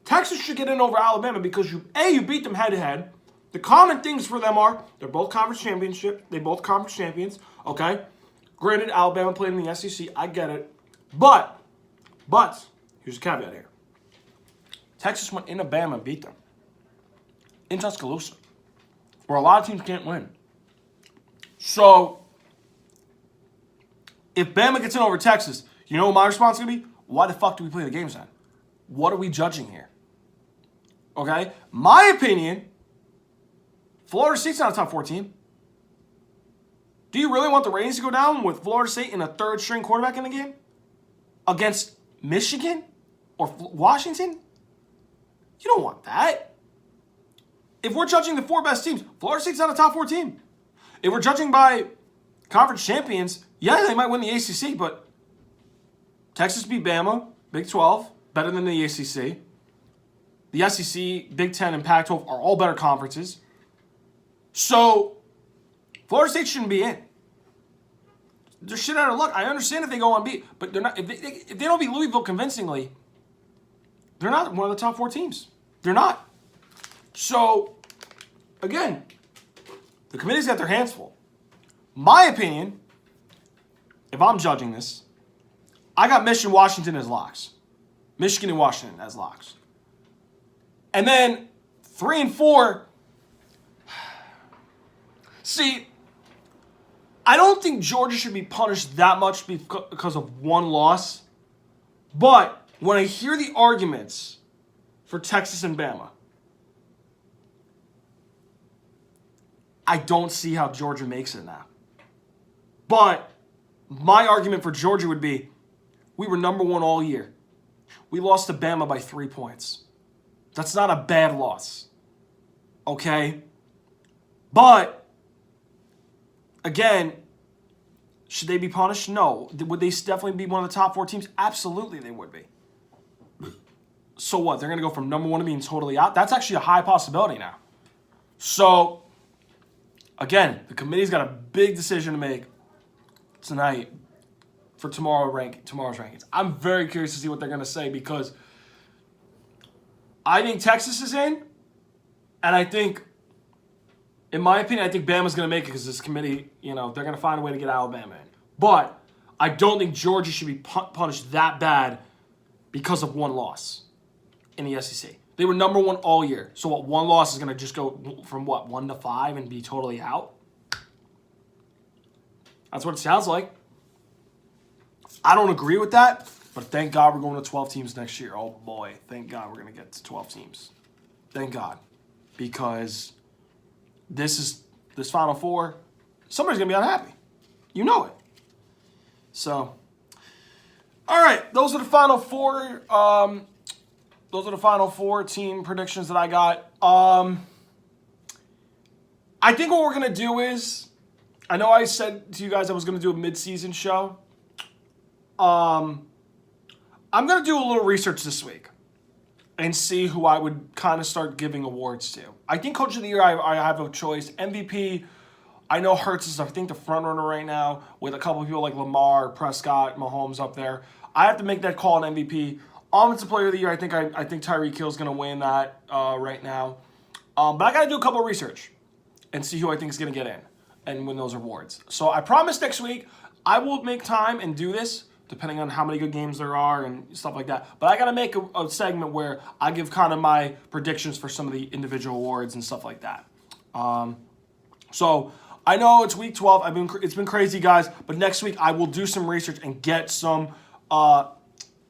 Texas should get in over Alabama because you beat them head-to-head. The common things for them are they're both conference champions, okay? Granted, Alabama played in the SEC. I get it. But, here's a caveat here. Texas went into Bama and beat them. In Tuscaloosa, where a lot of teams can't win. So, if Bama gets in over Texas, you know what my response is going to be? Why the fuck do we play the games then? What are we judging here? Okay? My opinion, Florida State's not a top 4 team. Do you really want the ratings to go down with Florida State and a 3rd-string quarterback in the game? Against Michigan or Washington? You don't want that. If we're judging the 4 best teams, Florida State's not a top 4 team. If we're judging by conference champions, yeah, they might win the ACC, but Texas beat Bama, Big 12, better than the ACC. The SEC, Big 10, and Pac-12 are all better conferences. So, Florida State shouldn't be in. They're shit out of luck. I understand if they go unbeat, but they're not. If they don't beat Louisville convincingly, they're not one of the top 4 teams. They're not. So, again, the committee's got their hands full. My opinion, if I'm judging this, I got Michigan, Washington as locks. Michigan and Washington as locks. And then 3 and 4. See, I don't think Georgia should be punished that much because of 1 loss. But when I hear the arguments for Texas and Bama, I don't see how Georgia makes it now. But my argument for Georgia would be, we were number 1 all year. We lost to Bama by 3 points. That's not a bad loss. Okay? But, again, should they be punished? No. Would they definitely be one of the top 4 teams? Absolutely they would be. So what? They're going to go from number 1 to being totally out? That's actually a high possibility now. So, again, the committee's got a big decision to make tonight for tomorrow's rankings. I'm very curious to see what they're going to say because I think Texas is in, and I think, in my opinion, I think Bama's going to make it because this committee, they're going to find a way to get Alabama in. But I don't think Georgia should be punished that bad because of 1 loss in the SEC. They were number one all year. So what? One loss is going to just go from what, 1 to 5 and be totally out? That's what it sounds like. I don't agree with that, but thank God we're going to 12 teams next year. Oh boy, thank God we're going to get to 12 teams. Thank God, because this Final Four, somebody's going to be unhappy. You know it. So, all right, those are the Final Four. Those are the Final Four team predictions that I got. I think what we're going to do is, I know I said to you guys I was going to do a mid-season show. I'm going to do a little research this week and see who I would kind of start giving awards to. I think Coach of the Year, I have a choice. MVP, I know Hurts is, I think, the front runner right now with a couple of people like Lamar, Prescott, Mahomes up there. I have to make that call on MVP. Offensive Player of the Year, I think Tyreek Hill's going to win that right now. But I got to do a couple of research and see who I think is going to get in and win those awards. So I promise next week I will make time and do this, depending on how many good games there are and stuff like that. But I got to make a segment where I give kind of my predictions for some of the individual awards and stuff like that. So I know it's week 12. It's been crazy, guys. But next week I will do some research and get some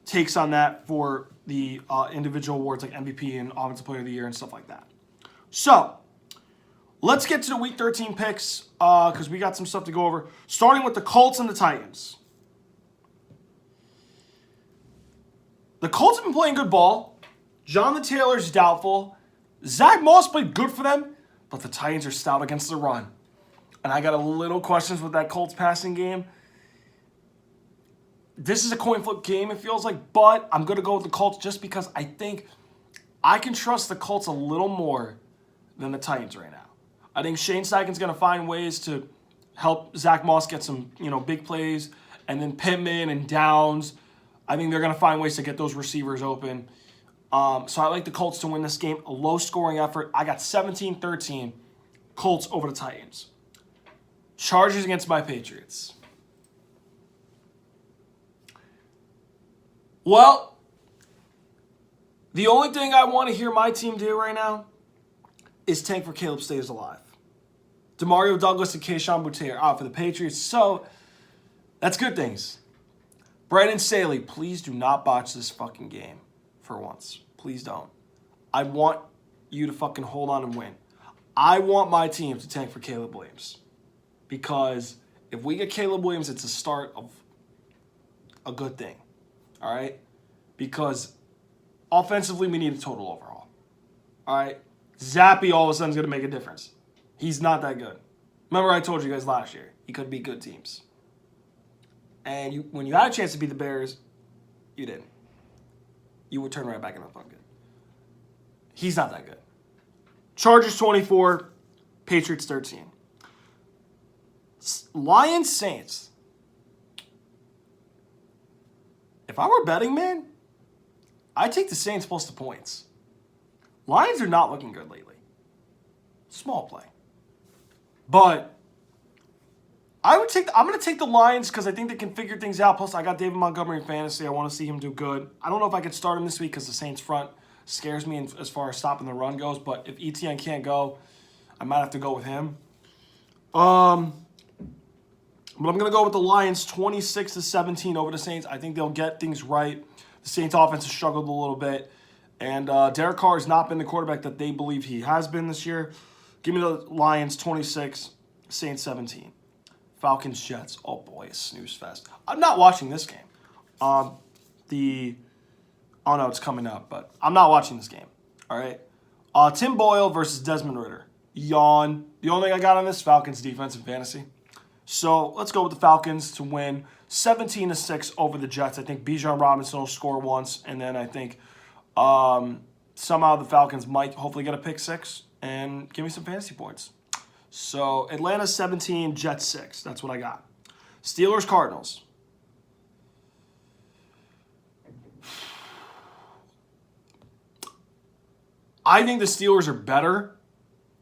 takes on that for the individual awards like MVP and Offensive Player of the Year and stuff like that. So let's get to the Week 13 picks because we got some stuff to go over. Starting with the Colts and the Titans. The Colts have been playing good ball. Jonathan Taylor's doubtful. Zach Moss played good for them, but the Titans are stout against the run. And I got a little questions with that Colts passing game. This is a coin flip game, it feels like, but I'm going to go with the Colts just because I think I can trust the Colts a little more than the Titans right now. I think Shane Steichen's going to find ways to help Zach Moss get some, big plays, and then Pittman and Downs. I think they're going to find ways to get those receivers open. So I like the Colts to win this game. A low-scoring effort. I got 17-13 Colts over the Titans. Chargers against my Patriots. Well, the only thing I want to hear my team do right now is tank for Caleb stays alive. Demario Douglas and Kayshon Boutte are out for the Patriots, so that's good things. Brandon Saile, please do not botch this fucking game for once. Please don't. I want you to fucking hold on and win. I want my team to tank for Caleb Williams. Because if we get Caleb Williams, it's the start of a good thing. All right? Because offensively, we need a total overhaul. All right? Zappy all of a sudden is going to make a difference. He's not that good. Remember I told you guys last year, he could beat good teams. And when you had a chance to beat the Bears, you didn't. You would turn right back into the pumpkin. He's not that good. Chargers 24, Patriots 13. Lions Saints. If I were betting, man, I'd take the Saints plus the points. Lions are not looking good lately. Small play. But I'm going to take the Lions because I think they can figure things out. Plus, I got David Montgomery in fantasy. I want to see him do good. I don't know if I could start him this week because the Saints front scares me as far as stopping the run goes. But if ETN can't go, I might have to go with him. But I'm going to go with the Lions 26-17 over the Saints. I think they'll get things right. The Saints offense has struggled a little bit. And Derek Carr has not been the quarterback that they believe he has been this year. Give me the Lions 26, Saints 17. Falcons, Jets. Oh boy, a snooze fest. I'm not watching this game. Oh no, it's coming up, but I'm not watching this game. All right. Tim Boyle versus Desmond Ridder. Yawn. The only thing I got on this, Falcons defense and fantasy. So let's go with the Falcons to win 17-6 over the Jets. I think Bijan Robinson will score once, and then I think somehow the Falcons might hopefully get a pick six and give me some fantasy points. So Atlanta 17, Jets 6. That's what I got. Steelers, Cardinals. I think the Steelers are better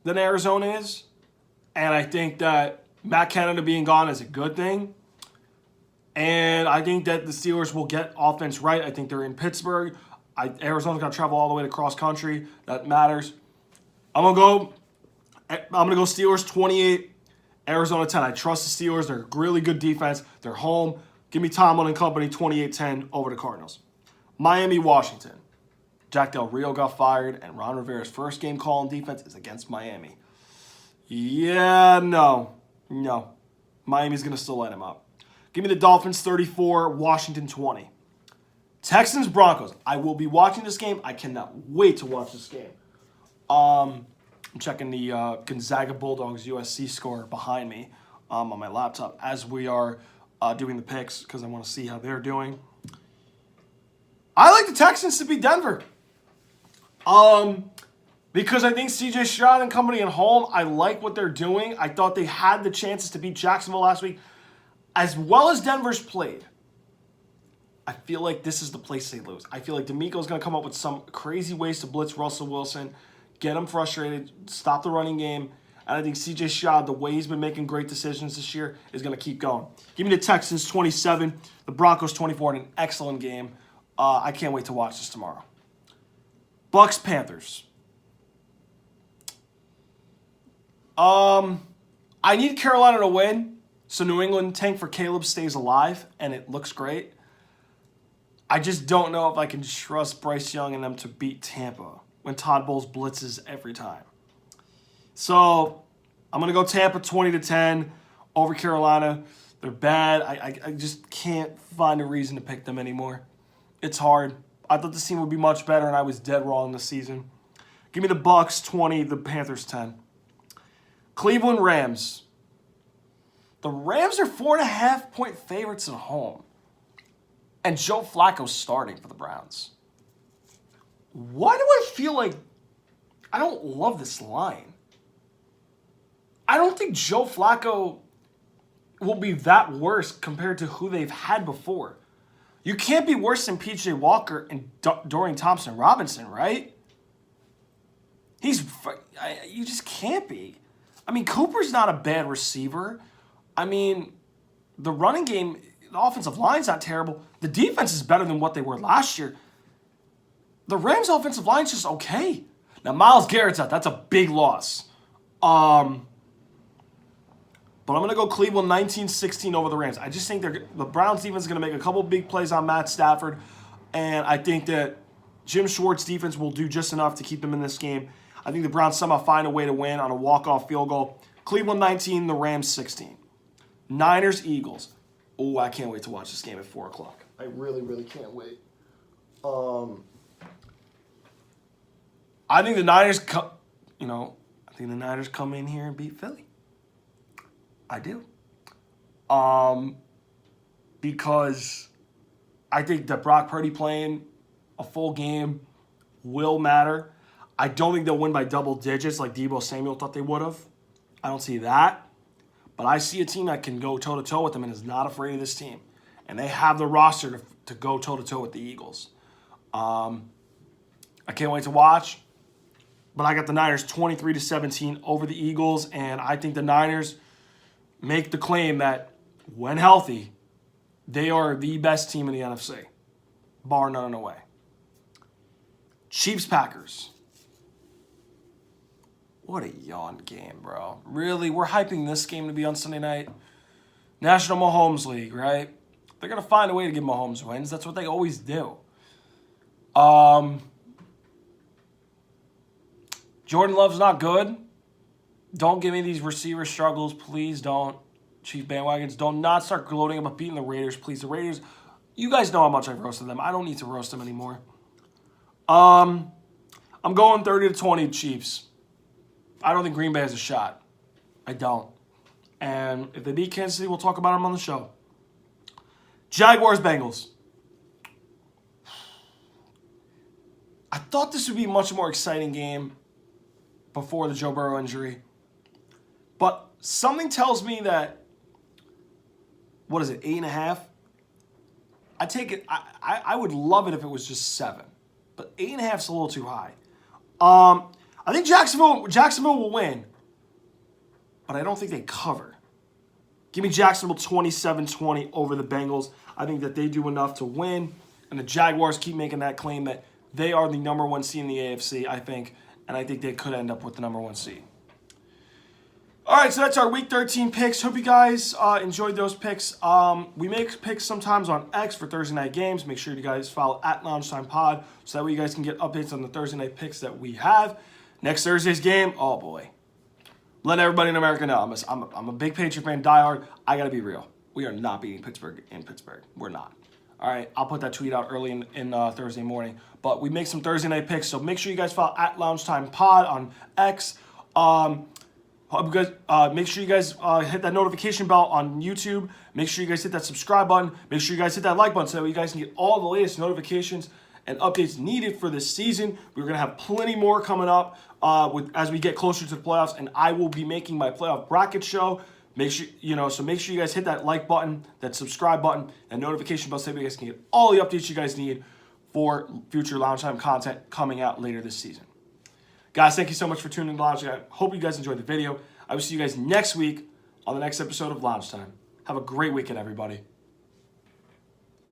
than Arizona is. And I think that Matt Canada being gone is a good thing. And I think that the Steelers will get offense right. I think they're in Pittsburgh. Arizona's got to travel all the way to cross country. That matters. I'm gonna go Steelers 28, Arizona 10. I trust the Steelers. They're a really good defense. They're home. Give me Tomlin and company 28-10 over the Cardinals. Miami, Washington. Jack Del Rio got fired, and Ron Rivera's first game call on defense is against Miami. Yeah, no. Miami's going to still light him up. Give me the Dolphins 34, Washington 20. Texans, Broncos. I will be watching this game. I cannot wait to watch this game. I'm checking the Gonzaga Bulldogs USC score behind me on my laptop as we are doing the picks because I want to see how they're doing. I like the Texans to beat Denver. Because I think CJ Stroud and company at home, I like what they're doing. I thought they had the chances to beat Jacksonville last week. As well as Denver's played, I feel like this is the place they lose. I feel like D'Amico's going to come up with some crazy ways to blitz Russell Wilson, get him frustrated, stop the running game. And I think CJ Stroud, the way he's been making great decisions this year, is going to keep going. Give me the Texans 27, the Broncos 24 in an excellent game. I can't wait to watch this tomorrow. Bucks, Panthers. I need Carolina to win, so New England tank for Caleb stays alive, and it looks great. I just don't know if I can trust Bryce Young and them to beat Tampa when Todd Bowles blitzes every time. So I'm going to go Tampa 20-10 over Carolina. They're bad. I just can't find a reason to pick them anymore. It's hard. I thought this team would be much better, and I was dead wrong this season. Give me the Bucks 20, the Panthers 10. Cleveland Rams. The Rams are 4.5-point favorites at home. And Joe Flacco's starting for the Browns. Why do I feel like I don't love this line? I don't think Joe Flacco will be that worse compared to who they've had before. You can't be worse than P.J. Walker and Dorian Thompson-Robinson, right? You just can't be. I mean, Cooper's not a bad receiver. I mean, the running game, the offensive line's not terrible. The defense is better than what they were last year. The Rams' offensive line's just okay. Now, Myles Garrett's out. That's a big loss. But I'm going to go Cleveland 19-16 over the Rams. I just think the Browns defense is going to make a couple big plays on Matt Stafford. And I think that Jim Schwartz's defense will do just enough to keep them in this game. I think the Browns somehow find a way to win on a walk-off field goal. Cleveland 19, the Rams 16. Niners, Eagles. Oh, I can't wait to watch this game at 4 o'clock. I really, really can't wait. I think the Niners come in here and beat Philly. I do. Because I think that Brock Purdy playing a full game will matter. I don't think they'll win by double digits like Deebo Samuel thought they would have. I don't see that. But I see a team that can go toe-to-toe with them and is not afraid of this team. And they have the roster to go toe-to-toe with the Eagles. I can't wait to watch. But I got the Niners 23-17 over the Eagles. And I think the Niners make the claim that when healthy, they are the best team in the NFC. Bar none away. Chiefs-Packers. What a yawn game, bro. Really? We're hyping this game to be on Sunday night? National Mahomes League, right? They're going to find a way to give Mahomes wins. That's what they always do. Jordan Love's not good. Don't give me these receiver struggles. Please don't. Chief bandwagons. Don't not start gloating about beating the Raiders. Please, the Raiders, you guys know how much I've roasted them. I don't need to roast them anymore. I'm going 30-20 Chiefs. I don't think Green Bay has a shot. I don't. And if they beat Kansas City, we'll talk about them on the show. Jaguars-Bengals. I thought this would be a much more exciting game before the Joe Burrow injury. But something tells me that, 8.5? I take it. I would love it if it was just 7. But 8.5 is a little too high. I think Jacksonville will win, but I don't think they cover. Give me Jacksonville 27-20 over the Bengals. I think that they do enough to win, and the Jaguars keep making that claim that They are the number 1 seed in the AFC, I think, and I think they could end up with the number 1 seed. All right, so that's our Week 13 picks. Hope you guys enjoyed those picks. We make picks sometimes on X for Thursday night games. Make sure you guys follow at Loungetime Pod so that way you guys can get updates on the Thursday night picks that we have. Next Thursday's game, oh boy. Let everybody in America know. I'm a big Patriot fan, diehard. I got to be real. We are not beating Pittsburgh in Pittsburgh. We're not. All right, I'll put that tweet out early in Thursday morning. But we make some Thursday night picks, so make sure you guys follow at Loungetime Pod on X. Make sure you guys hit that notification bell on YouTube. Make sure you guys hit that subscribe button. Make sure you guys hit that like button so that you guys can get all the latest notifications and updates needed for this season. We're going to have plenty more coming up as we get closer to the playoffs, and I will be making my playoff bracket show. Make sure you guys hit that like button, that subscribe button, and notification bell so that you guys can get all the updates you guys need for future Loungetime content coming out later this season. Guys, thank you so much for tuning in to Lounge. I hope you guys enjoyed the video. I will see you guys next week on the next episode of Loungetime. Have a great weekend, everybody.